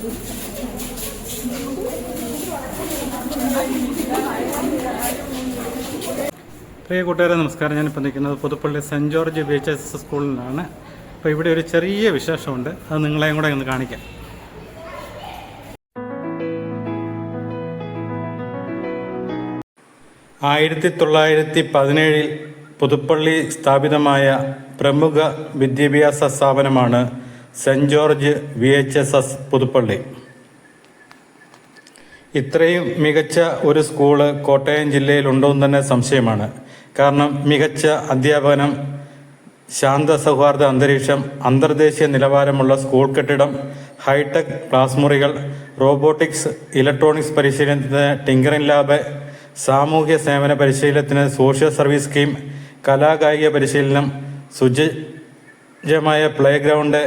പ്രിയ കൂട്ടുകാരെ നമസ്കാരം. ഞാനിപ്പോൾ നിൽക്കുന്നത് പുതുപ്പള്ളി സെൻറ്റ് ജോർജ് VHS സ്കൂളിലാണ്. അപ്പോൾ ഇവിടെ ഒരു ചെറിയ വിശേഷമുണ്ട്, അത് നിങ്ങളെയും കൂടെ ഒന്ന് കാണിക്കാം. ആയിരത്തി 1917 പുതുപ്പള്ളി സ്ഥാപിതമായ പ്രമുഖ വിദ്യാഭ്യാസ സ്ഥാപനമാണ് സെൻറ്റ് ജോർജ് VHS പുതുപ്പള്ളി. ഇത്രയും മികച്ച ഒരു സ്കൂള് കോട്ടയം ജില്ലയിൽ ഉണ്ടോ എന്ന് തന്നെ സംശയമാണ്. കാരണം മികച്ച അധ്യാപനം, ശാന്ത സൗഹാർദ്ദ അന്തരീക്ഷം, അന്തർദേശീയ നിലവാരമുള്ള സ്കൂൾ കെട്ടിടം, ഹൈടെക് ക്ലാസ് മുറികൾ, റോബോട്ടിക്സ്, ഇലക്ട്രോണിക്സ് പരിശീലനത്തിന് ടിങ്കറിംഗ് ലാബ്, സാമൂഹ്യ സേവന പരിശീലനത്തിന് സോഷ്യൽ സർവീസ് സ്കീം, കലാകായിക പരിശീലനം, സുസജ്ജമായ പ്ലേ ഗ്രൗണ്ട്,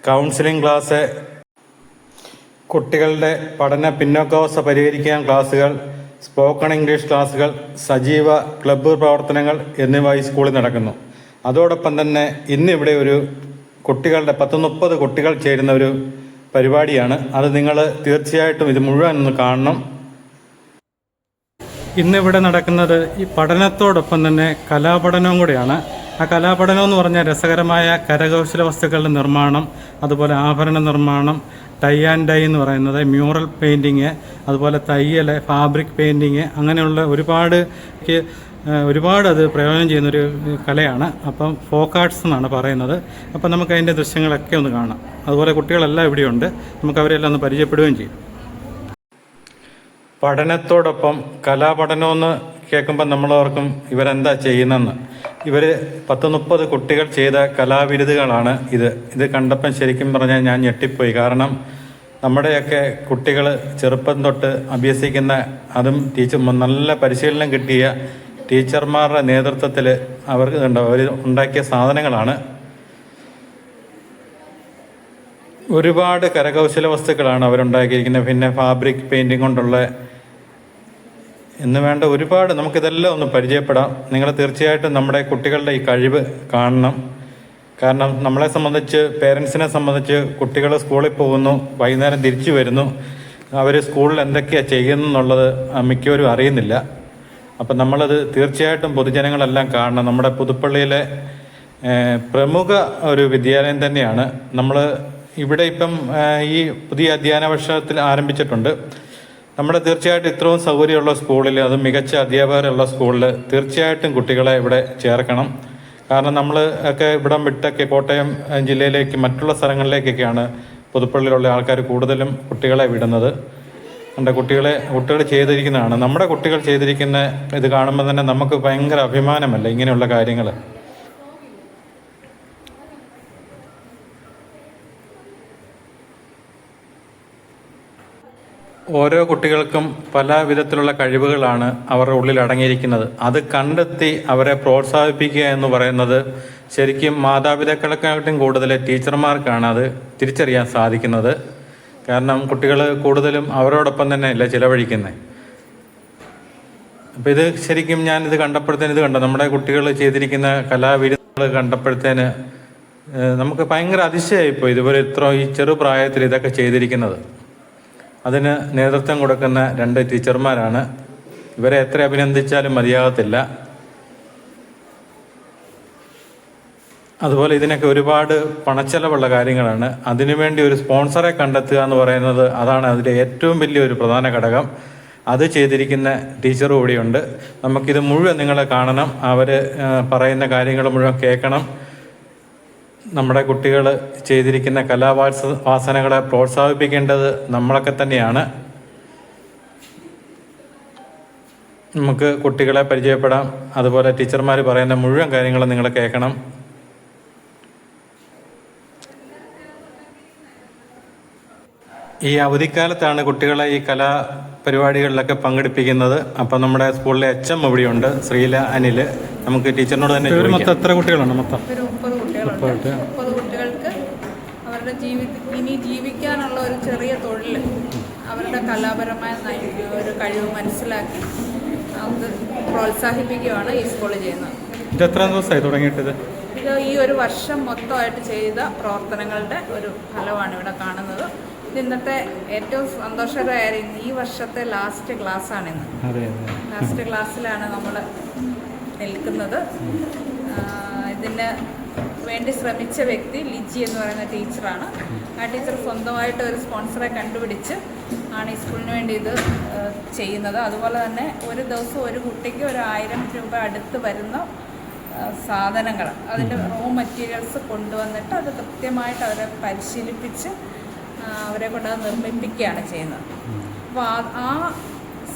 കൗൺസിലിംഗ് ക്ലാസ്, കുട്ടികളുടെ പഠന പിന്നോക്കാവസ്ഥ പരിഹരിക്കാൻ ക്ലാസുകൾ, സ്പോക്കൺ ഇംഗ്ലീഷ് ക്ലാസുകൾ, സജീവ ക്ലബ്ബ് പ്രവർത്തനങ്ങൾ എന്നിവ ഈ സ്കൂളിൽ നടക്കുന്നു. അതോടൊപ്പം തന്നെ ഇന്നിവിടെ ഒരു കുട്ടികളുടെ 10-30 കുട്ടികൾ ചേരുന്ന ഒരു പരിപാടിയാണ്. അത് നിങ്ങൾ തീർച്ചയായിട്ടും ഇത് മുഴുവൻ ഒന്ന് കാണണം. ഇന്നിവിടെ നടക്കുന്നത് ഈ പഠനത്തോടൊപ്പം തന്നെ കലാപഠനവും കൂടിയാണ്. ആ കലാപഠനം എന്ന് പറഞ്ഞാൽ രസകരമായ കരകൗശല വസ്തുക്കളുടെ നിർമ്മാണം, അതുപോലെ ആഭരണ നിർമ്മാണം, ടൈ ആൻഡ് ഡൈ എന്ന് പറയുന്നത്, മ്യൂറൽ പെയിൻറ്റിങ്, അതുപോലെ തയ്യൽ, ഫാബ്രിക് പെയിൻറ്റിങ്, അങ്ങനെയുള്ള ഒരുപാട് അത് പ്രയോജനം ചെയ്യുന്നൊരു കലയാണ്. അപ്പം ഫോക്ക് ആർട്സ് എന്നാണ് പറയുന്നത്. അപ്പം നമുക്ക് അതിൻ്റെ ദൃശ്യങ്ങളൊക്കെ ഒന്ന് കാണാം. അതുപോലെ കുട്ടികളെല്ലാം ഇവിടെയുണ്ട്, നമുക്ക് അവരെല്ലാം ഒന്ന് പരിചയപ്പെടുകയും ചെയ്യും. പഠനത്തോടൊപ്പം കലാപഠനമെന്ന് കേൾക്കുമ്പോൾ നമ്മളോർക്കും ഇവരെന്താ ചെയ്യുന്നതെന്ന്. ഇവർ 10-30 കുട്ടികൾ ചെയ്ത കലാവിരുതുകളാണ് ഇത് കണ്ടപ്പം ശരിക്കും പറഞ്ഞാൽ ഞാൻ ഞെട്ടിപ്പോയി. കാരണം നമ്മുടെയൊക്കെ കുട്ടികൾ ചെറുപ്പം തൊട്ട് അഭ്യസിക്കുന്ന, അതും നല്ല പരിശീലനം കിട്ടിയ ടീച്ചർമാരുടെ നേതൃത്വത്തിൽ അവർ ഉണ്ടാക്കിയ സാധനങ്ങളാണ്. ഒരുപാട് കരകൗശല വസ്തുക്കളാണ് അവരുണ്ടാക്കിയിരിക്കുന്നത്. പിന്നെ ഫാബ്രിക് പെയിൻറ്റിങ് കൊണ്ടുള്ള എന്ന് വേണ്ട ഒരുപാട്, നമുക്കിതെല്ലാം ഒന്ന് പരിചയപ്പെടാം. നിങ്ങൾ തീർച്ചയായിട്ടും നമ്മുടെ കുട്ടികളുടെ ഈ കഴിവ് കാണണം. കാരണം നമ്മളെ സംബന്ധിച്ച്, പേരൻസിനെ സംബന്ധിച്ച്, കുട്ടികൾ സ്കൂളിൽ പോകുന്നു, വൈകുന്നേരം തിരിച്ചു വരുന്നു, അവർ സ്കൂളിൽ എന്തൊക്കെയാണ് ചെയ്യുന്നുള്ളത് മിക്കവരും അറിയുന്നില്ല. അപ്പം നമ്മളത് തീർച്ചയായിട്ടും പൊതുജനങ്ങളെല്ലാം കാണണം. നമ്മുടെ പുതുപ്പള്ളിയിലെ പ്രമുഖ ഒരു വിദ്യാലയം തന്നെയാണ്. നമ്മൾ ഇവിടെ ഇപ്പം ഈ പുതിയ അധ്യയന വർഷത്തിൽ ആരംഭിച്ചിട്ടുണ്ട്. നമ്മുടെ തീർച്ചയായിട്ടും ഇത്രയും സൗകര്യമുള്ള സ്കൂളിൽ, അത് മികച്ച അധ്യാപകരുള്ള സ്കൂളിൽ തീർച്ചയായിട്ടും കുട്ടികളെ ഇവിടെ ചേർക്കണം. കാരണം നമ്മൾ ഒക്കെ ഇവിടം വിട്ടൊക്കെ കോട്ടയം ജില്ലയിലേക്ക്, മറ്റുള്ള സ്ഥലങ്ങളിലേക്കൊക്കെയാണ് പുതുപ്പള്ളിയിലുള്ള ആൾക്കാർ കൂടുതലും കുട്ടികളെ വിടുന്നത്. എൻ്റെ കുട്ടികൾ ചെയ്തിരിക്കുന്നതാണ്. നമ്മുടെ കുട്ടികൾ ചെയ്തിരിക്കുന്ന ഇത് കാണുമ്പോൾ തന്നെ നമുക്ക് ഭയങ്കര അഭിമാനമല്ല ഇങ്ങനെയുള്ള കാര്യങ്ങൾ. ഓരോ കുട്ടികൾക്കും പല വിധത്തിലുള്ള കഴിവുകളാണ് അവരുടെ ഉള്ളിൽ അടങ്ങിയിരിക്കുന്നത്. അത് കണ്ടെത്തി അവരെ പ്രോത്സാഹിപ്പിക്കുക എന്ന് പറയുന്നത് ശരിക്കും മാതാപിതാക്കളെക്കാട്ടും കൂടുതൽ ടീച്ചർമാർക്കാണ് അത് തിരിച്ചറിയാൻ സാധിക്കുന്നത്. കാരണം കുട്ടികൾ കൂടുതലും അവരോടൊപ്പം തന്നെയല്ല ചിലവഴിക്കുന്നത്. അപ്പോൾ ഇത് ശരിക്കും ഞാനിത് കണ്ടപ്പോഴത്തേന് നമ്മുടെ കുട്ടികൾ ചെയ്തിരിക്കുന്ന കലാവിരുന്നുകൾ കണ്ടപ്പോഴത്തേന് നമുക്ക് ഭയങ്കര അതിശയമായിപ്പോയി. ഇതുപോലെ ഈ ചെറുപ്രായത്തിൽ ഇതൊക്കെ ചെയ്തിരിക്കുന്നത്. അതിന് നേതൃത്വം കൊടുക്കുന്ന 2 ടീച്ചർമാരാണ്. ഇവരെ എത്ര അഭിനന്ദിച്ചാലും മതിയാകത്തില്ല. അതുപോലെ ഇതിനൊക്കെ ഒരുപാട് പണച്ചെലവുള്ള കാര്യങ്ങളാണ്. അതിനുവേണ്ടി ഒരു സ്പോൺസറെ കണ്ടെത്തുക എന്ന് പറയുന്നത്, അതാണ് അതിലെ ഏറ്റവും വലിയൊരു പ്രധാന ഘടകം. അത് ചെയ്തിരിക്കുന്ന ടീച്ചർ കൂടിയുണ്ട്. നമുക്കിത് മുഴുവൻ നിങ്ങളെ കാണണം. അവർ പറയുന്ന കാര്യങ്ങൾ മുഴുവൻ കേൾക്കണം. നമ്മുടെ കുട്ടികൾ ചെയ്തിരിക്കുന്ന കലാവാസനകളെ പ്രോത്സാഹിപ്പിക്കേണ്ടത് നമ്മളൊക്കെ തന്നെയാണ്. നമുക്ക് കുട്ടികളെ പരിചയപ്പെടാം. അതുപോലെ ടീച്ചർമാർ പറയുന്ന മുഴുവൻ കാര്യങ്ങളും നിങ്ങൾ കേൾക്കണം. ഈ അവധിക്കാലത്താണ് കുട്ടികളെ ഈ കലാപരിപാടികളിലൊക്കെ പങ്കെടുപ്പിക്കുന്നത്. അപ്പം നമ്മുടെ സ്കൂളിലെ HM ഇവിടെയുണ്ട്, ശ്രീല അനിൽ. നമുക്ക് ടീച്ചറിനോട് തന്നെ ചോദിക്കാം. എത്ര കുട്ടികളാണ് മൊത്തം? 30 കുട്ടികൾക്ക് അവരുടെ ഇനി ജീവിക്കാനുള്ള ഒരു ചെറിയ തൊഴിൽ, അവരുടെ കലാപരമായ ഒരു കഴിവ് മനസ്സിലാക്കി നമുക്ക് പ്രോത്സാഹിപ്പിക്കുകയാണ് ഈ സ്കൂളിൽ ചെയ്യുന്നത്. ഇത് എത്ര ദിവസമായി തുടങ്ങിയിട്ടത്? ഇത് ഈ ഒരു വർഷം മൊത്തമായിട്ട് ചെയ്ത പ്രവർത്തനങ്ങളുടെ ഒരു ഫലമാണ് ഇവിടെ കാണുന്നത്. ഇത് ഇന്നത്തെ ഏറ്റവും സന്തോഷകരമായ ഈ വർഷത്തെ ലാസ്റ്റ് ക്ലാസ്സാണിന്ന്. ലാസ്റ്റ് ക്ലാസ്സിലാണ് നമ്മൾ നിൽക്കുന്നത്. ഇതിന് വേണ്ടി ശ്രമിച്ച വ്യക്തി ലിജി എന്ന് പറയുന്ന ടീച്ചറാണ്. ആ ടീച്ചർ സ്വന്തമായിട്ട് ഒരു സ്പോൺസറെ കണ്ടുപിടിച്ച് ആണ് ഈ സ്കൂളിന് വേണ്ടി ഇത് ചെയ്യുന്നത്. അതുപോലെ തന്നെ ഒരു ദിവസം ഒരു കുട്ടിക്ക് 1000 രൂപ അടുത്ത് വരുന്ന സാധനങ്ങൾ, അതിൻ്റെ റോ മെറ്റീരിയൽസ് കൊണ്ടുവന്നിട്ട് അത് കൃത്യമായിട്ട് അവരെ പരിശീലിപ്പിച്ച് അവരെ കൊണ്ട് അത് നിർമ്മിപ്പിക്കുകയാണ് ചെയ്യുന്നത്. അപ്പോൾ ആ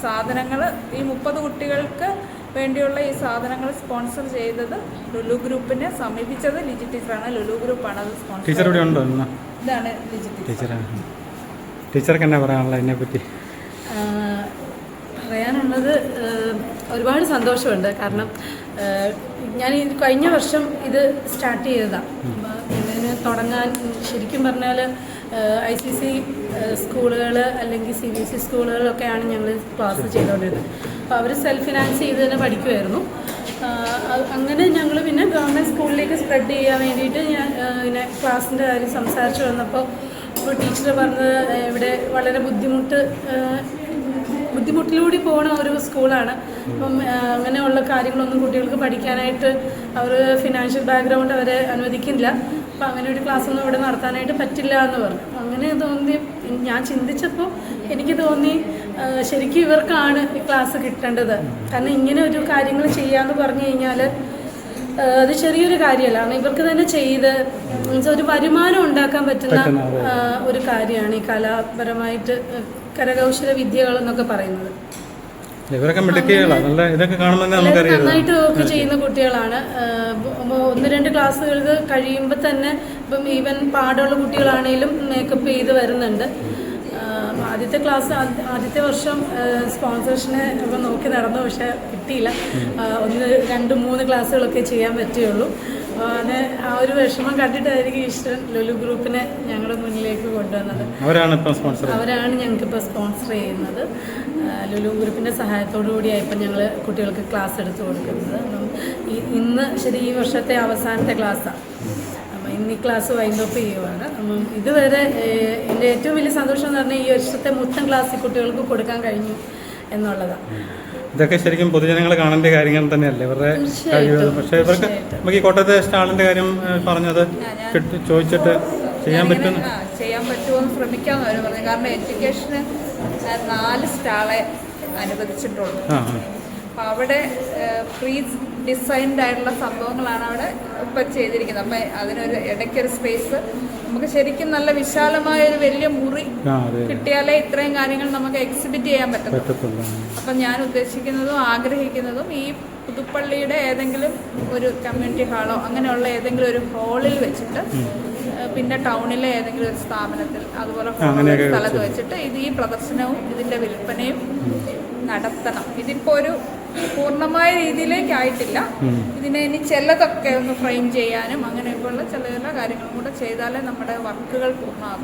സാധനങ്ങൾ ഈ 30 കുട്ടികൾക്ക് വേണ്ടിയുള്ള ഈ സാധനങ്ങൾ സ്പോൺസർ ചെയ്തത് ലുലു ഗ്രൂപ്പിനെ സമീപിച്ചത് ലിജി ടീച്ചറാണ്. ലുലു ഗ്രൂപ്പാണ് അത് സ്പോൺസർ. ടീച്ചർ ഇവിടെ ഉണ്ടോ? ഇതാണ് ലിജി ടീച്ചർ. ടീച്ചർക്ക് എന്നാ പറയാനുള്ളത് ഇതിനെപ്പറ്റി? പറയാനുള്ളത് ഒരുപാട് സന്തോഷമുണ്ട്. കാരണം ഞാൻ കഴിഞ്ഞ വർഷം ഇത് സ്റ്റാർട്ട് ചെയ്തതാണ്. ഇതിന് തുടങ്ങാൻ ശരിക്കും പറഞ്ഞാൽ ICC സ്കൂളുകൾ അല്ലെങ്കിൽ CBSE സ്കൂളുകളിലൊക്കെയാണ് ഞങ്ങൾ ക്ലാസ് ചെയ്തുകൊണ്ടിരുന്നത്. അപ്പോൾ അവർ സെൽഫ് ഫിനാൻസ് ചെയ്ത് തന്നെ പഠിക്കുമായിരുന്നു. അങ്ങനെ ഞങ്ങൾ പിന്നെ ഗവൺമെൻറ് സ്കൂളിലേക്ക് സ്പ്രെഡ് ചെയ്യാൻ വേണ്ടിയിട്ട് ഞാൻ ഇങ്ങനെ ക്ലാസ്സിൻ്റെ കാര്യം സംസാരിച്ച് വന്നപ്പോൾ ടീച്ചർ പറഞ്ഞത് ഇവിടെ വളരെ ബുദ്ധിമുട്ടിലൂടെ പോണ ഒരു സ്കൂളാണ്. അപ്പം അങ്ങനെയുള്ള കാര്യങ്ങളൊന്നും കുട്ടികൾക്ക് പഠിക്കാനായിട്ട് അവർ ഫിനാൻഷ്യൽ ബാക്ക്ഗ്രൗണ്ട് അവരെ അനുവദിക്കില്ല. അപ്പം അങ്ങനെ ഒരു ക്ലാസ്സൊന്നും ഇവിടെ നടത്താനായിട്ട് പറ്റില്ല എന്ന് പറഞ്ഞു. അങ്ങനെ തോന്നി, ഞാൻ ചിന്തിച്ചപ്പോൾ എനിക്ക് തോന്നി ശരിക്കും ഇവർക്കാണ് ഈ ക്ലാസ് കിട്ടേണ്ടത്. കാരണം ഇങ്ങനെ ഒരു കാര്യങ്ങൾ ചെയ്യാമെന്ന് പറഞ്ഞു കഴിഞ്ഞാൽ അത് ചെറിയൊരു കാര്യമല്ല. കാരണം ഇവർക്ക് തന്നെ ചെയ്ത് ഒരു വരുമാനം ഉണ്ടാക്കാൻ പറ്റുന്ന ഒരു കാര്യമാണ് ഈ കലാപരമായിട്ട് കരകൗശല വിദ്യകൾ എന്നൊക്കെ പറയുന്നത്. നന്നായിട്ട് ഒക്കെ ചെയ്യുന്ന കുട്ടികളാണ്. 1-2 ക്ലാസ്സുകൾക്ക് കഴിയുമ്പോൾ തന്നെ ഇപ്പം ഈവൻ പാടുള്ള കുട്ടികളാണെങ്കിലും മേക്കപ്പ് ചെയ്ത് വരുന്നുണ്ട്. ആദ്യത്തെ വർഷം സ്പോൺസേഷനെ ഇപ്പം നോക്കി നടന്നു, പക്ഷെ കിട്ടിയില്ല. 1, 2, 3 ക്ലാസ്സുകളൊക്കെ ചെയ്യാൻ പറ്റുകയുള്ളൂ. അത് ആ ഒരു വിഷമം കണ്ടിട്ടായിരിക്കും ഈശ്വരൻ ലുലു ഗ്രൂപ്പിനെ ഞങ്ങളുടെ മുന്നിലേക്ക് കൊണ്ടുവന്നത്. അവരാണ് ഞങ്ങൾക്കിപ്പോൾ സ്പോൺസർ ചെയ്യുന്നത്. ലുലു ഗ്രൂപ്പിൻ്റെ സഹായത്തോടു കൂടിയാണ് ഇപ്പം ഞങ്ങൾ കുട്ടികൾക്ക് ക്ലാസ് എടുത്തു കൊടുക്കുന്നത്. ഇന്ന് ഈ വർഷത്തെ അവസാനത്തെ ക്ലാസ്സാണ്. ഇന്ന് ഈ ക്ലാസ് വൈൻഡപ്പ് ചെയ്യുവാണ്. ഇതുവരെ എൻ്റെ ഏറ്റവും വലിയ സന്തോഷം എന്ന് പറഞ്ഞാൽ ഈ വർഷത്തെ മൊത്തം ക്ലാസ് കുട്ടികൾക്ക് കൊടുക്കാൻ കഴിഞ്ഞു എന്നുള്ളതാണ്. ഇതൊക്കെ ശരിക്കും പൊതുജനങ്ങൾ കാണേണ്ട കാര്യങ്ങൾ തന്നെയല്ലേ ഇവരുടെ കഴിവ്. പക്ഷേ ഇവർക്ക് നമുക്ക് ഈ കോട്ടയത്തെ സ്റ്റാളിൻ്റെ കാര്യം പറഞ്ഞത് ചോദിച്ചിട്ട് ചെയ്യാൻ പറ്റുമോ എന്ന് ശ്രമിക്കാമെന്ന് അവർ പറഞ്ഞു. കാരണം എഡ്യൂക്കേഷന് 4 സ്റ്റാളെ അനുവദിച്ചിട്ടുള്ളൂ. അപ്പോൾ അവിടെ പ്രീ ഡിസൈൻഡ് ആയിട്ടുള്ള സംഭവങ്ങളാണ് അവിടെ ഇപ്പം ചെയ്തിരിക്കുന്നത്. അപ്പം അതിനൊരു ഇടയ്ക്കൊരു സ്പേസ് നമുക്ക് ശരിക്കും നല്ല വിശാലമായ ഒരു വലിയ മുറി കിട്ടിയാലേ ഇത്രയും കാര്യങ്ങൾ നമുക്ക് എക്സിബിറ്റ് ചെയ്യാൻ പറ്റത്തുള്ളൂ. അപ്പം ഞാൻ ഉദ്ദേശിക്കുന്നതും ആഗ്രഹിക്കുന്നതും ഈ പുതുപ്പള്ളിയുടെ ഏതെങ്കിലും ഒരു കമ്മ്യൂണിറ്റി ഹാളോ അങ്ങനെയുള്ള ഏതെങ്കിലും ഒരു ഹാളിൽ വെച്ചിട്ട്, പിന്നെ ടൗണിലെ ഏതെങ്കിലും ഒരു സ്ഥാപനത്തിൽ അതുപോലെ സ്ഥലത്ത് വെച്ചിട്ട് ഈ പ്രദർശനവും ഇതിൻ്റെ വിൽപ്പനയും നടത്തണം. ഇതിപ്പോൾ ഒരു പൂർണ്ണമായ രീതിയിലേക്കായിട്ടില്ല. ഇതിനെ ഇനി ചിലതൊക്കെ ഒന്ന് ഫ്രെയിം ചെയ്യാനും അങ്ങനെയൊക്കെയുള്ള ചില കാര്യങ്ങളും കൂടെ ചെയ്താലേ നമ്മുടെ വർക്കുകൾ പൂർണ്ണമാകും.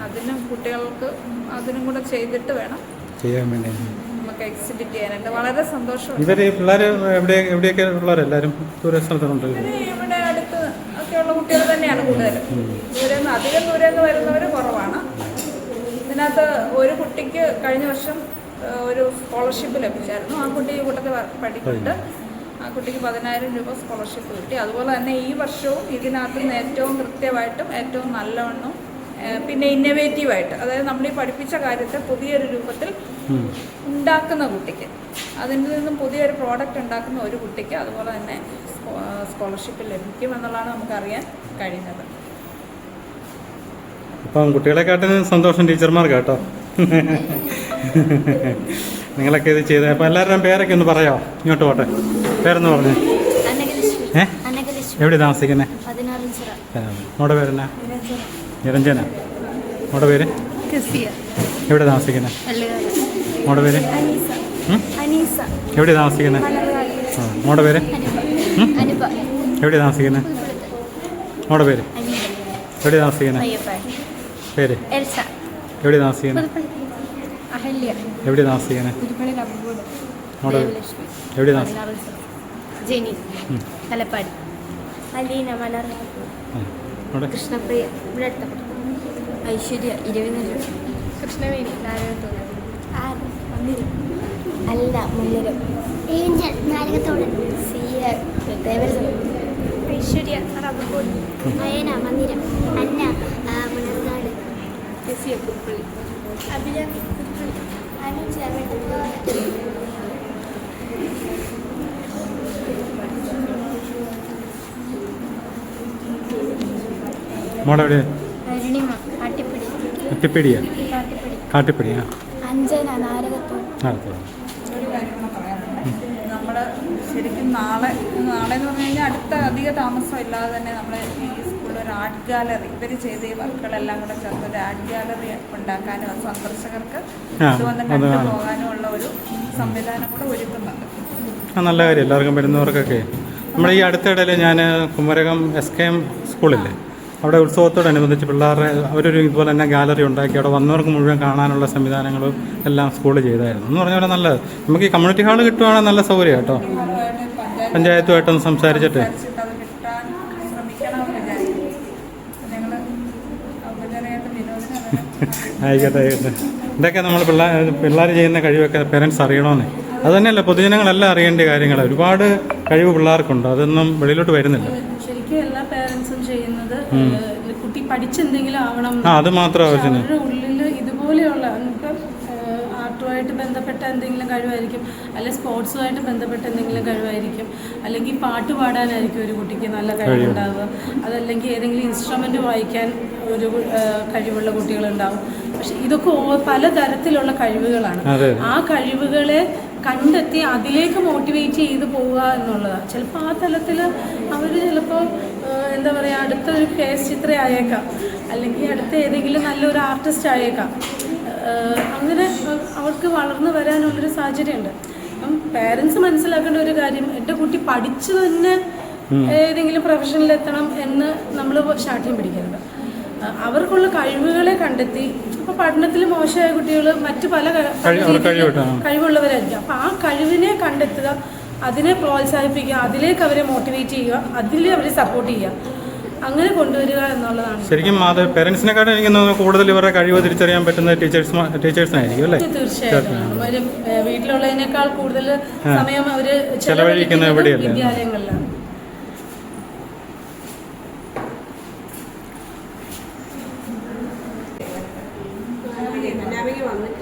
അതിനും കുട്ടികൾക്ക് അതിനും കൂടെ ചെയ്തിട്ട് വേണം ചെയ്യാൻ വേണ്ടി നമുക്ക് എക്സിബിറ്റ് ചെയ്യാനായിട്ട്. വളരെ സന്തോഷം. ഇവിടെ അടുത്ത് ഒക്കെയുള്ള കുട്ടികൾ തന്നെയാണ് കൂടുതലും. അധികം ദൂരെന്ന് വരുന്നവർ കുറവാണ്. ഇതിനകത്ത് ഒരു കുട്ടിക്ക് കഴിഞ്ഞ വർഷം ഒരു സ്കോളർഷിപ്പ് ലഭിച്ചായിരുന്നു. ആ കുട്ടി ഈ കൂട്ടത്തിൽ പഠിക്കുന്നുണ്ട്. ആ കുട്ടിക്ക് 10,000 രൂപ സ്കോളർഷിപ്പ് കിട്ടി. അതുപോലെ തന്നെ ഈ വർഷവും ഇതിനകത്ത് നിന്ന് ഏറ്റവും കൃത്യമായിട്ടും ഏറ്റവും നല്ലവണ്ണം പിന്നെ ഇന്നവേറ്റീവായിട്ട്, അതായത് നമ്മൾ ഈ പഠിപ്പിച്ച കാര്യത്തെ പുതിയൊരു രൂപത്തിൽ ഉണ്ടാക്കുന്ന കുട്ടിക്ക്, അതിൽ നിന്നും പുതിയൊരു പ്രോഡക്റ്റ് ഉണ്ടാക്കുന്ന ഒരു കുട്ടിക്ക് അതുപോലെ തന്നെ സ്കോളർഷിപ്പ് ലഭിക്കും എന്നുള്ളതാണ് നമുക്കറിയാൻ കഴിയുന്നത്. അപ്പം കുട്ടികളെക്കാട്ടിന് സന്തോഷം ടീച്ചർമാർക്ക് കേട്ടോ. നിങ്ങളൊക്കെ ഇത് ചെയ്ത്. അപ്പോൾ എല്ലാവരുടെയും പേരൊക്കെ ഒന്ന് പറയാമോ? ഇങ്ങോട്ട് പോട്ടെ. പേരെന്ന് പറഞ്ഞു. എവിടെ താമസിക്കുന്നത്? മോടെ പേരെന്നാ? നിരഞ്ജന. മോടെ പേര്? എവിടെ താമസിക്കുന്നത്? മോടെ പേര്? എവിടെ താമസിക്കുന്നത്? മോടെ പേര്? എവിടെ താമസിക്കുന്നത്? മോടെ പേര്? എവിടെ താമസിക്കുന്നത്? പേര്? എവിടെ താമസിക്കുന്നത്? എവിടെ താമസിക്കുന്നത്? മോടെ എവിടെ താമസിക്കുന്നത്? അലീന മലർ, അവിടെ കൃഷ്ണപ്രിയ ഇവിടെ അടുത്ത, ഐശ്വര്യ ഇരുവിനല്ലൂർ, കൃഷ്ണവേണി നാരായണത്തോട്, അല്ല മുന്നിലും, ഏഞ്ചൽ നാരകത്തോട്, സിയ ദേവരസം, ഐശ്വര്യ റബ്ബൂർ, അയന മന്ദിരം, അന്ന മുനർനാട്, ടെസിയ കുപ്പള്ളി, അഭിരാമി കുപ്പള്ളി, അനുജ വെട്ടത്തോട്, മോടെ എവിടെ? അരുണിമ കാട്ടിപ്പിടി, അട്ടിപ്പിടിയാ? കാട്ടിപ്പിടി, കാട്ടിപ്പിടിയാ? അഞ്ജന നാരകത്തോട്. ഒരു കാര്യം കൂടെ പറയാനുണ്ട്. നമ്മൾ ശരിക്കും നാളെ എന്ന് പറഞ്ഞു കഴിഞ്ഞാൽ അടുത്ത അധിക താമസം ഇല്ലാതെ തന്നെ നമ്മൾ ഈ സ്കൂളിൽ ഒരു ആർട്ട് ഗാലറി, ഇവർ ചെയ്ത ഈ വർക്കുകളെല്ലാം കൂടെ ചേർത്ത് ഒരു ആർട്ട് ഗാലറി ഉണ്ടാക്കാനും സന്ദർശകർക്ക് അതുകൊണ്ട് കണ്ടുപോകാനും ഉള്ള ഒരു സംവിധാനം കൂടെ ഒരുക്കുന്നുണ്ട്. നല്ല കാര്യം, എല്ലാവർക്കും വരുന്നവർക്കൊക്കെ. നമ്മുടെ ഈ അടുത്തിടയിൽ ഞാൻ കുമരകം SKM സ്കൂളില്ലേ, അവിടെ ഉത്സവത്തോടനുബന്ധിച്ച് പിള്ളേരുടെ അവരൊരു ഇതുപോലെ തന്നെ ഗാലറി ഉണ്ടാക്കി അവിടെ വന്നവർക്ക് മുഴുവൻ കാണാനുള്ള സംവിധാനങ്ങളും എല്ലാം സ്കൂളിൽ ചെയ്തായിരുന്നു. എന്ന് പറഞ്ഞാൽ നല്ല നമുക്ക് ഈ കമ്മ്യൂണിറ്റി ഹാൾ കിട്ടുവാണെങ്കിൽ നല്ല സൗകര്യം കേട്ടോ. പഞ്ചായത്തുമായിട്ടൊന്ന് സംസാരിച്ചിട്ട് അത് കിട്ടാൻ ശ്രമിക്കണമെന്ന് വിചാരിക്കും. ഞങ്ങൾ ഔപചാരികമായിട്ട് വിനോദന ആയിക്കോട്ടെ. ഇതൊക്കെ നമ്മൾ പിള്ളേർ ചെയ്യുന്ന കഴിവൊക്കെ പേരൻസ് അറിയണമെന്നേ. അത് തന്നെയല്ല പൊതുജനങ്ങളെല്ലാം അറിയേണ്ട കാര്യങ്ങൾ. ഒരുപാട് കഴിവ് പിള്ളേർക്കുണ്ട്, അതൊന്നും വെളിയിലോട്ട് വരുന്നില്ല. ശരിക്കും എല്ലാ പേരൻസും ചെയ്യുന്നത് കുട്ടി പഠിച്ചെന്തെങ്കിലും ആവണം, അത് മാത്രം ആവശ്യം. അവരുടെ ഉള്ളിൽ ഇതുപോലെയുള്ള ഇപ്പം ആർട്ടുമായിട്ട് ബന്ധപ്പെട്ട എന്തെങ്കിലും കഴിവായിരിക്കും, അല്ലെങ്കിൽ സ്പോർട്സുമായിട്ട് ബന്ധപ്പെട്ട എന്തെങ്കിലും കഴിവായിരിക്കും, അല്ലെങ്കിൽ പാട്ട് പാടാനായിരിക്കും ഒരു കുട്ടിക്ക് നല്ല കഴിവുണ്ടാവുക, അതല്ലെങ്കിൽ ഏതെങ്കിലും ഇൻസ്ട്രുമെൻ്റ് വായിക്കാൻ ഒരു കഴിവുള്ള കുട്ടികളുണ്ടാവും. പക്ഷെ ഇതൊക്കെ പലതരത്തിലുള്ള കഴിവുകളാണ്. ആ കഴിവുകളെ കണ്ടെത്തി അതിലേക്ക് മോട്ടിവേറ്റ് ചെയ്ത് പോവുക എന്നുള്ളതാണ്. ചിലപ്പോൾ ആ തലത്തിൽ അവർ ചിലപ്പോൾ എന്താ പറയുക, അടുത്തൊരു കേസ് ചിത്ര ആയേക്കാം, അല്ലെങ്കിൽ അടുത്ത ഏതെങ്കിലും നല്ലൊരു ആർട്ടിസ്റ്റ് ആയേക്കാം. അങ്ങനെ അവർക്ക് വളർന്നു വരാനുള്ളൊരു സാഹചര്യമുണ്ട്. അപ്പം പേരൻസ് മനസ്സിലാക്കേണ്ട ഒരു കാര്യം, എൻ്റെ കുട്ടി പഠിച്ചു തന്നെ ഏതെങ്കിലും പ്രൊഫഷനിലെത്തണം എന്ന് നമ്മൾ ശാഠ്യം പിടിക്കരുത്. അവർക്കുള്ള കഴിവുകളെ കണ്ടെത്തി, ഇപ്പോൾ പഠനത്തിൽ മോശമായ കുട്ടികൾ മറ്റു പല കഴിവുള്ളവരായിരിക്കും. അപ്പോൾ ആ കഴിവിനെ കണ്ടെത്തുക, അതിനെ പ്രോത്സാഹിപ്പിക്കുക, അതിലേക്ക് അവരെ മോട്ടിവേറ്റ് ചെയ്യുക, അതിൽ അവരെ സപ്പോർട്ട് ചെയ്യുക, അങ്ങനെ കൊണ്ടുവരിക എന്നുള്ളതാണ്. ശരിക്കും അത് പേരൻസിനെക്കാളും എനിക്ക് കൂടുതൽ ഇവരുടെ കഴിവ് തിരിച്ചറിയാൻ പറ്റുന്നത് ടീച്ചേഴ്സിനായിരിക്കും അല്ലേ? തീർച്ചയായിട്ടും. വീട്ടിലുള്ളതിനേക്കാൾ കൂടുതൽ സമയം അവർ ചെലവഴിക്കുന്നത് എവിടെയല്ലേ? വിദ്യാലയങ്ങളിലാണ്.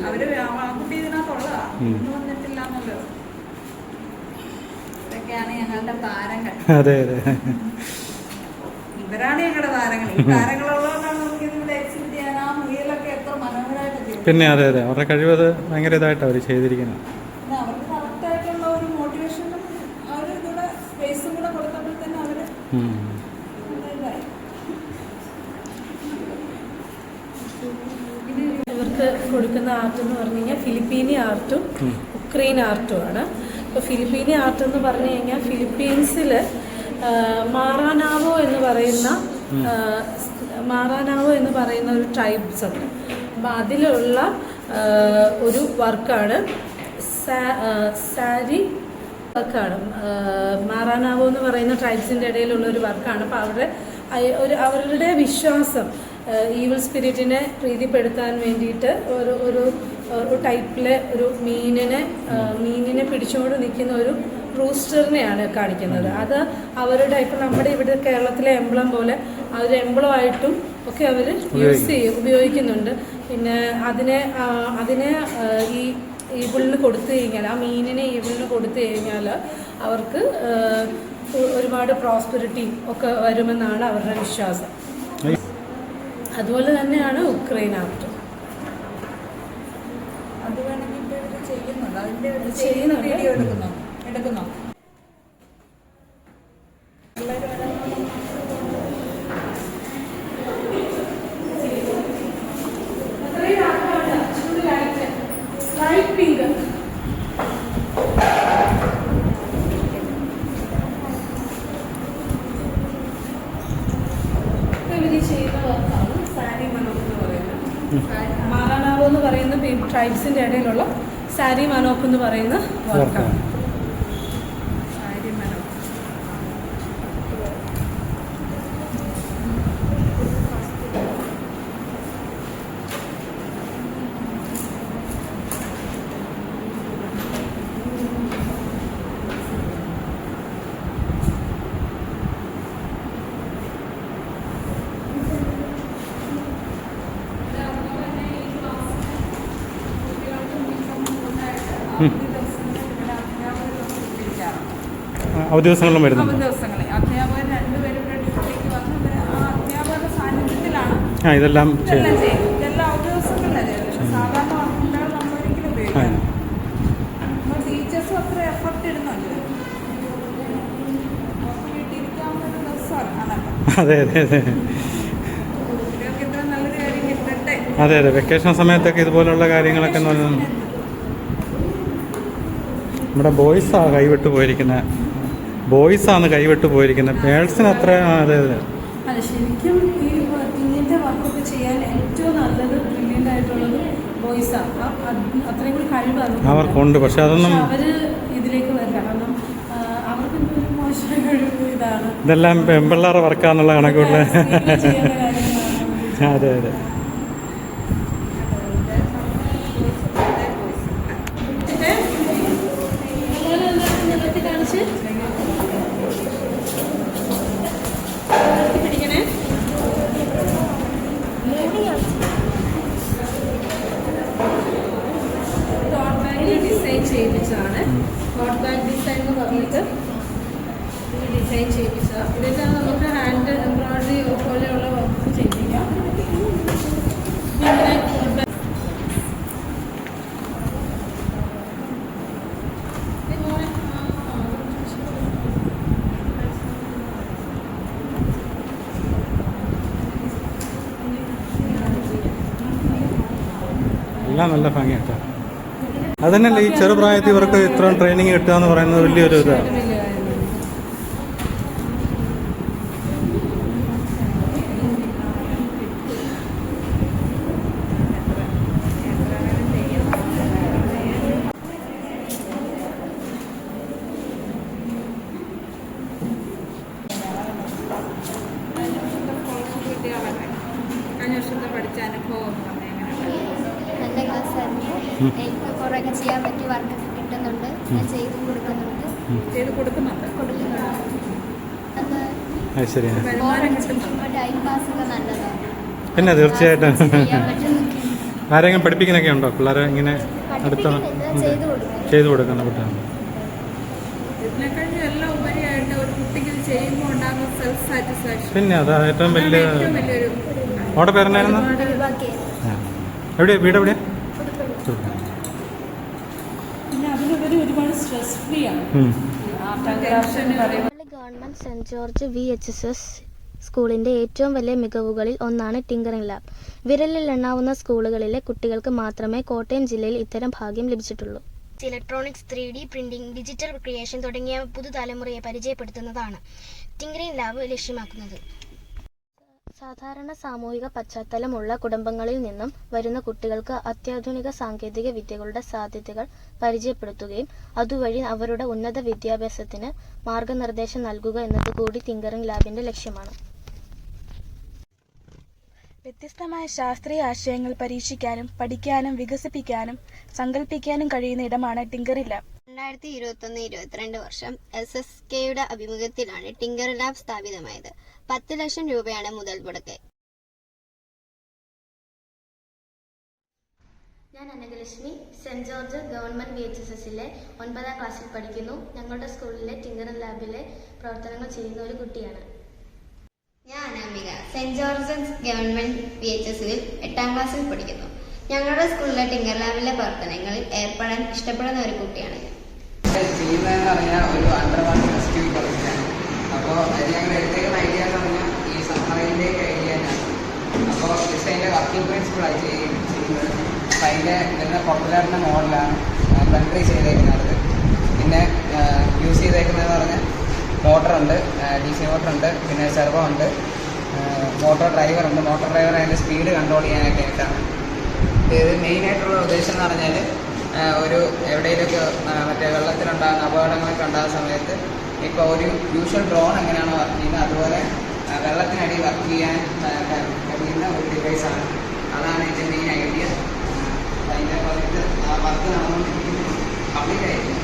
അവര് കുട്ടി ഇതിനകത്തുള്ളതാ, വന്നിട്ടില്ല എന്നുള്ളത്. ഇതൊക്കെയാണ് ഞങ്ങളുടെ താരങ്ങൾ. അതെ അതെ, ഇവരാണ് ഞങ്ങളുടെ താരങ്ങൾ. ഈ താരങ്ങളുള്ളതുകൊണ്ടാണ് നമുക്ക് ഇതിവിടെ എക്സിബിറ്റ് ചെയ്യാൻ ആ മുറിയിലൊക്കെ എത്ര മനോഹരമായിട്ട് ചെയ്യും. പിന്നെ അതെ അതെ, അവരുടെ കഴിവ് അത് ഭയങ്കര ഇതായിട്ട് അവർ ചെയ്തിരിക്കുന്നത്. പിന്നെ അവർക്ക് കറക്റ്റായിട്ടുള്ള ഒരു മോട്ടിവേഷനും അവർ കൂടെ സ്പേസും കൂടെ കൊടുത്തപ്പോൾ തന്നെ അവർ ഇതായി. ഇവർക്ക് കൊടുക്കുന്ന ആർട്ട് എന്ന് പറഞ്ഞു കഴിഞ്ഞാൽ ഫിലിപ്പീനി ആർട്ടും ഉക്രൈൻ ആർട്ടുമാണ്. ഇപ്പോൾ ഫിലിപ്പീനി ആർട്ട് എന്ന് പറഞ്ഞു കഴിഞ്ഞാൽ ഫിലിപ്പീൻസിൽ മാറാനാവോ എന്ന് പറയുന്ന ഒരു ട്രൈബ്സ് ഉണ്ട്. അപ്പോൾ അതിലുള്ള ഒരു വർക്കാണ് സാരി വർക്കാണ്. മാറാനാവോ എന്ന് പറയുന്ന ട്രൈബ്സിൻ്റെ ഇടയിലുള്ള ഒരു വർക്കാണ്. അപ്പോൾ അവരുടെ വിശ്വാസം ഈവിൾ സ്പിരിറ്റിനെ പ്രീതിപ്പെടുത്താൻ വേണ്ടിയിട്ട് ഒരു ടൈപ്പിലെ ഒരു മീനിനെ പിടിച്ചുകൊണ്ട് നിൽക്കുന്ന ഒരു റൂസ്റ്ററിനെയാണ് കാണിക്കുന്നത്. അത് അവരുടെ ഇപ്പം നമ്മുടെ ഇവിടെ കേരളത്തിലെ എംബ്ലം പോലെ അതൊരു എംബ്ലമായിട്ടും ഒക്കെ അവർ ഉപയോഗിക്കുന്നുണ്ട്. പിന്നെ അതിനെ ഈ ഈവിളിന് കൊടുത്തു കഴിഞ്ഞാൽ, ആ മീനിനെ ഈവിളിന് കൊടുത്തു കഴിഞ്ഞാൽ അവർക്ക് ഒരുപാട് പ്രോസ്പെരിറ്റി ഒക്കെ വരുമെന്നാണ് അവരുടെ വിശ്വാസം. അതുപോലെ തന്നെയാണ് ഉക്രൈൻ ആർട്ട്. അത് വേണമെങ്കിൽ ചെയ്യുന്നുണ്ട്, അതിൻ്റെ വീഡിയോ എടുക്കുന്നോ? മാറാനാവോ എന്ന് പറയുന്ന ട്രൈബ്സിൻ്റെ ഇടയിലുള്ള സാരി മനോക്ക് എന്ന് പറയുന്ന വർക്കാണ്. അവധി ദിവസങ്ങളിൽ ഇവിടെ അധ്യാപകരൊന്നും പിരിക്കാറുണ്ട്. അവധി ദിവസങ്ങളിലും വരുന്നുണ്ട്. അവധി ദിവസങ്ങളിൽ അധ്യാപകർ രണ്ടുപേരും ഇവിടെ ഡ്യൂട്ടിക്ക് വന്ന് ഇവിടെ ആ അധ്യാപകരുടെ സാന്നിധ്യത്തിലാണ് ഇതെല്ലാം ഇതെല്ലാം ചെയ്യുന്നത്. ഇതെല്ലാം അവധി ദിവസങ്ങളിലാണ് ചെയ്യുന്നത്. പക്ഷെ സാധാരണ വർക്കുണ്ടാവും നമ്മളൊരിക്കലും ഉപയോഗിക്കാം. നമ്മൾ ടീച്ചേഴ്സും അത്ര എഫർട്ട് ഇടുന്നുണ്ട്. വീട്ടിലിരിക്കാവുന്ന ഒരു ദിവസമാണല്ലോ. അതെ അതെ അതെ കുട്ടികൾക്ക് ഇത്ര നല്ലൊരു കാര്യം കിട്ടട്ടെ. അതെ അതെ വെക്കേഷൻ സമയത്തൊക്കെ ഇതുപോലുള്ള കാര്യങ്ങളൊക്കെ എന്ന് പറഞ്ഞാൽ നമ്മുടെ ബോയ്സാണ് കൈവിട്ട് പോയിരിക്കുന്നത്. ബോയ്സാണ് കൈവിട്ട് പോയിരിക്കുന്നത്. ഗേൾസിന് അത്ര അതെ അതെ അല്ല, ശരിക്കും ഈ ഇങ്ങനത്തെ വർക്കൊക്കെ ചെയ്യാൻ ഏറ്റവും നല്ലത് ബ്രില്യൻ്റ് ആയിട്ടുള്ളത് ബോയ്സാണ്. അത്രയും കൂടി കഴിവ് അവർക്കുണ്ട്. പക്ഷെ അതൊന്നും അവര് ഇതിലേക്ക് വരില്ല. കാരണം അവർക്ക് ഒരു മോശം കഴിവ് ഇതാണ്. ഇതെല്ലാം പെൺപിള്ളേരുടെ വർക്കാന്നുള്ള കണക്കുള്ള ചെയ്യുന്ന കാര്യങ്ങളാണ്. അതെ അതെ കാണിച്ച് പിടിക്കണേ. ടോട്ട് ബാഗ് ഡിസൈൻ ചെയ്യിപ്പിച്ചതാണ്. ടോട്ട് ബാഗ് ഡിസൈൻ എന്ന് പറഞ്ഞിട്ട് ഡിസൈൻ ചെയ്യിപ്പിച്ചതാണ്. ഇതെല്ലാം നമുക്ക് ഹാൻഡ് എംബ്രോയിഡറി പോലെയുള്ള വർക്ക് ചെയ്യിപ്പിക്കാം. ഇങ്ങനെ എല്ലാം നല്ല ഭംഗിയാട്ടോ. അതന്നെയല്ല ഈ ചെറുപ്രായത്തിൽ ഇവർക്ക് ഇത്രയും ട്രെയിനിങ് കിട്ടുക എന്ന് പറയുന്നത് വലിയൊരു ഇതാണ്. കഴിഞ്ഞ വർഷത്തെ പഠിച്ച അനുഭവം നല്ല ക്ലാസ്സായിരുന്നു. എനിക്ക് കുറേയൊക്കെ ചെയ്യാൻ പറ്റിയ വർക്കൊക്കെ കിട്ടുന്നുണ്ട്. ഞാൻ ചെയ്ത് കൊടുക്കുന്നുണ്ട്. അത് ശരിയാണ്. വരുമാനം കിട്ടുന്നു. ചുമ്മാ ടൈം പാസ്സൊക്കെ നല്ലതാണ്. പിന്നെ തീർച്ചയായിട്ടും ചെയ്യാൻ പറ്റും. ആരെങ്കിലും പഠിപ്പിക്കാനൊക്കെ ഉണ്ടോ പിള്ളേരെ ഇങ്ങനെ അടുത്താണ് ചെയ്ത് കൊടുക്കും. ചെയ്തു കൊടുക്കുന്ന കുട്ടിയാണ്. ഇതിനെക്കഴിഞ്ഞും എല്ലാം ഉപരിയായിട്ട് ഒരു കുട്ടിക്ക് ഇത് ചെയ്യുമ്പോൾ ഉണ്ടാകുന്ന സെൽഫ് സാറ്റിസ്ഫാക്ഷൻ പിന്നെ അതാ ഏറ്റവും വലിയ ഏറ്റവും വലിയൊരു അവിടെ പേരെന്നായിരുന്നു? എവിടെയാ വീട് എവിടെയാ? പിന്നെ അതിലുപരി ഒരുപാട് സ്ട്രെസ് ഫ്രീ ആണ്. ഗവൺമെന്റ് സെന്റ് ജോർജ് VHSS സ്കൂളിന്റെ ഏറ്റവും വലിയ മികവുകളിൽ ഒന്നാണ് ടിങ്കറിംഗ് ലാബ്. വിരലിൽ എണ്ണാവുന്ന സ്കൂളുകളിലെ കുട്ടികൾക്ക് മാത്രമേ കോട്ടയം ജില്ലയിൽ ഇത്തരം ഭാഗ്യം ലഭിച്ചിട്ടുള്ളൂ. Electronics, 3D printing, digital creation തുടങ്ങിയ പുതുതലമുറയെ പരിചയപ്പെടുത്തുന്നതാണ് ടിങ്കറിംഗ് ലാബ് ലക്ഷ്യമാക്കുന്നത്. സാധാരണ സാമൂഹിക പശ്ചാത്തലമുള്ള കുടുംബങ്ങളിൽ നിന്നും വരുന്ന കുട്ടികൾക്ക് അത്യാധുനിക സാങ്കേതിക വിദ്യകളുടെ സാധ്യതകൾ പരിചയപ്പെടുത്തുകയും അതുവഴി അവരുടെ ഉന്നത വിദ്യാഭ്യാസത്തിന് മാർഗനിർദ്ദേശം നൽകുക എന്നതുകൂടി ടിങ്കറിംഗ് ലാബിന്റെ ലക്ഷ്യമാണ്. വ്യത്യസ്തമായ ശാസ്ത്രീയ ആശയങ്ങൾ പരീക്ഷിക്കാനും പഠിക്കാനും വികസിപ്പിക്കാനും സങ്കല്പിക്കാനും കഴിയുന്ന ഇടമാണ് ടിങ്കറിംഗ് ലാബ്. 2021-22 വർഷം SSKയുടെ ആഭിമുഖ്യത്തിലാണ് ടിങ്കറിംഗ് ലാബ് സ്ഥാപിതമായത്. 10 ലക്ഷം രൂപയാണ് മുതൽ മുടക്ക്. ഞാൻ അനഘലക്ഷ്മി, സെന്റ് ജോർജ് ഗവൺമെന്റ് VHSSലെ 9ാം ക്ലാസ്സിൽ പഠിക്കുന്നു. ഞങ്ങളുടെ സ്കൂളിലെ ടിങ്കറിംഗ് ലാബിലെ പ്രവർത്തനങ്ങൾ ചെയ്യുന്ന ഒരു കുട്ടിയാണ്. ഞാൻ അനാമിക, സെന്റ് ജോർജ് ഗവൺമെന്റ് VHSൽ 8ാം ക്ലാസ്സിൽ പഠിക്കുന്നു. ഞങ്ങളുടെ സ്കൂളിലെ ടിങ്കർ ലാബിലെ പ്രവർത്തനങ്ങളിൽ ഏർപ്പെടാൻ ഇഷ്ടപ്പെടുന്ന ഒരു കുട്ടിയാണ്. ചെയ്യുന്നതെന്ന് പറഞ്ഞാൽ ഒരു അണ്ടർവാട്ടർ റെസ്ക്യൂ പ്രോജക്റ്റാണ്. അപ്പോൾ അത് ഞങ്ങൾ എടുത്തേക്കുന്ന ഐഡിയ എന്ന് പറഞ്ഞാൽ ഈ സബ്മറൈനിലേക്ക് ഐഡിയ തന്നെയാണ്. അപ്പോൾ ജസ്റ്റ് അതിൻ്റെ വർക്കിംഗ് പ്രിൻസിപ്പിളായി ചെയ്യുന്നത്. അപ്പോൾ അതിൻ്റെ വരുന്ന പോപ്പുലറിൻ്റെ മോഡലാണ് കൺട്രി ചെയ്തേക്കുന്നത്. പിന്നെ യൂസ് ചെയ്തേക്കുന്നതെന്ന് പറഞ്ഞാൽ മോട്ടറുണ്ട്, DC മോട്ടറുണ്ട്, പിന്നെ സെർവോ ഉണ്ട്, മോട്ടോർ ഡ്രൈവറുണ്ട്. മോട്ടോർ ഡ്രൈവർ അതിൻ്റെ സ്പീഡ് കൺട്രോൾ ചെയ്യാനായിട്ടാണ്. ഇത് മെയിനായിട്ടുള്ള ഉദ്ദേശം എന്ന് പറഞ്ഞാൽ ഒരു എവിടെയെങ്കിലുമൊക്കെ മറ്റേ വെള്ളത്തിലുണ്ടാകുന്ന അപകടങ്ങളൊക്കെ ഉണ്ടാകുന്ന സമയത്ത് ഇപ്പോൾ ഒരു യൂഷ്വൽ ഡ്രോൺ എങ്ങനെയാണോ വർക്ക് ചെയ്യുന്നത് അതുപോലെ വെള്ളത്തിനടി വർക്ക് ചെയ്യാൻ കഴിയുന്ന ഒരു ഡിവൈസാണ്. അതാണ് ഇതിൻ്റെ മെയിൻ ഐഡിയ. അതിൻ്റെ പറഞ്ഞിട്ട് ആ വർക്ക് നടന്നുകൊണ്ടിരിക്കുന്നത് പബ്ലിക് ആയിരിക്കും.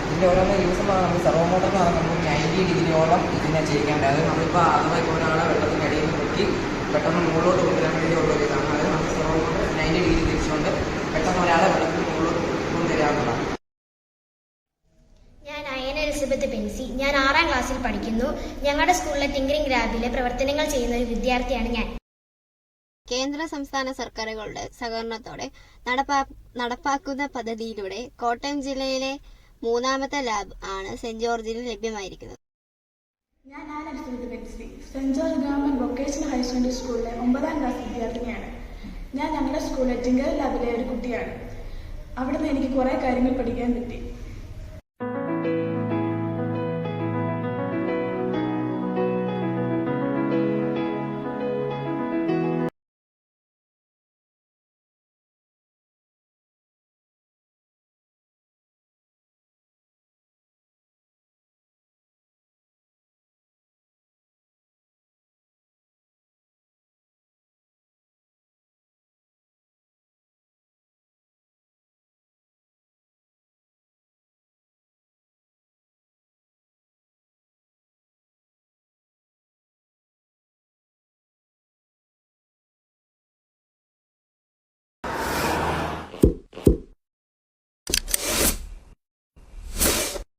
ഇതിൻ്റെ ഓരോന്ന് യൂസ് എന്ന് പറഞ്ഞാൽ നമ്മൾ സെർവോ മോട്ടർ എന്ന് പറഞ്ഞാൽ നമുക്ക് 90 ഡിഗ്രിയോളം ഇതിനെ ചെയ്യിക്കാൻ പറ്റും. അത് നമ്മളിപ്പോൾ അതുമായി ഒരാളെ വെള്ളത്തിൻ്റെ അടിയിൽ നിന്ന് പൊക്കി പെട്ടെന്ന് മുകളിലോട്ട് കൊണ്ടുവരാൻ വേണ്ടി ഉള്ള ഒരു ഇതാണ്. അത് നമ്മൾ സെർവോ മോട്ടർ 90 ഡിഗ്രി തിരിച്ചുകൊണ്ട് പെട്ടെന്ന് ഒരാളെ വെള്ളത്തിൽ മുകളിലോട്ട് ഞാൻ 6ാം ക്ലാസ്സിൽ പഠിക്കുന്നു. ഞങ്ങളുടെ സ്കൂളിലെ ടിങ്കറിംഗ് ലാബിലെ പ്രവർത്തനങ്ങൾ ചെയ്യുന്ന ഒരു വിദ്യാർത്ഥിയാണ് ഞാൻ. കേന്ദ്ര സംസ്ഥാന സർക്കാരുകളുടെ സഹകരണത്തോടെ നടപ്പാക്കുന്ന പദ്ധതിയിലൂടെ കോട്ടയം ജില്ലയിലെ 3ാമത്തെ ലാബ് ആണ് സെന്റ് ജോർജിൽ ലഭ്യമായിരിക്കുന്നത്. ഞാൻ saint George government vocational higher secondary സ്കൂളിലെ 9ാം ക്ലാസ് വിദ്യാർത്ഥിനിയാണ്. ഞാൻ ഞങ്ങളുടെ സ്കൂളിലെ ടിങ്കറിംഗ് ലാബിലെ ഒരു കുട്ടിയാണ്. അവിടുന്ന് എനിക്ക് കുറേ കാര്യങ്ങൾ പഠിക്കാൻ പറ്റി.